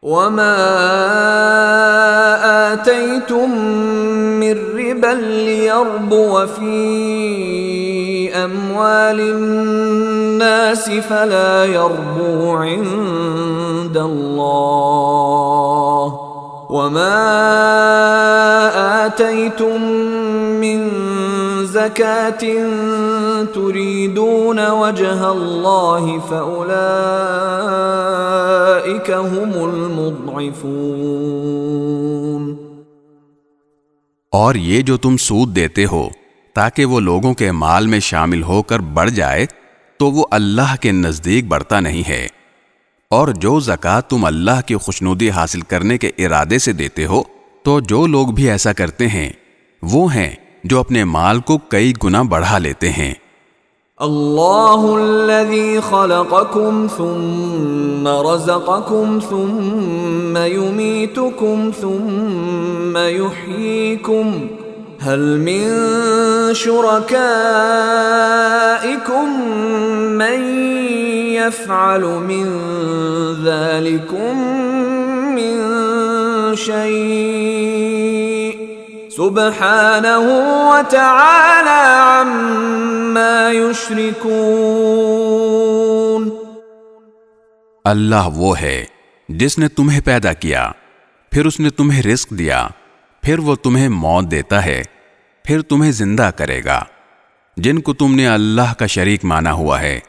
وما آتيتم من ربا ليربو في أموال الناس فلا يربو عند الله وما آتيتم من زكاة تريدون وجه الله فأولئك هم المضعفون۔ اور یہ جو تم سود دیتے ہو تاکہ وہ لوگوں کے مال میں شامل ہو کر بڑھ جائے تو وہ اللہ کے نزدیک بڑھتا نہیں ہے، اور جو زکوٰۃ تم اللہ کی خوشنودی حاصل کرنے کے ارادے سے دیتے ہو تو جو لوگ بھی ایسا کرتے ہیں وہ ہیں جو اپنے مال کو کئی گنا بڑھا لیتے ہیں۔ اللہ الذی خلقکم ثم رزقکم ثم یمیتکم ثم یحییکم هل من شرکائکم من یفعل من ذلکم من شیء سبحانہ وتعالی عما یشرکون۔ اللہ وہ ہے جس نے تمہیں پیدا کیا، پھر اس نے تمہیں رزق دیا، پھر وہ تمہیں موت دیتا ہے، پھر تمہیں زندہ کرے گا۔ جن کو تم نے اللہ کا شریک مانا ہوا ہے،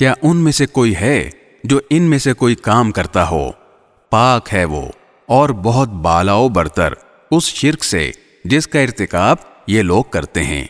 کیا ان میں سے کوئی ہے جو ان میں سے کوئی کام کرتا ہو؟ پاک ہے وہ اور بہت بالا و برتر اس شرک سے جس کا ارتکاب یہ لوگ کرتے ہیں۔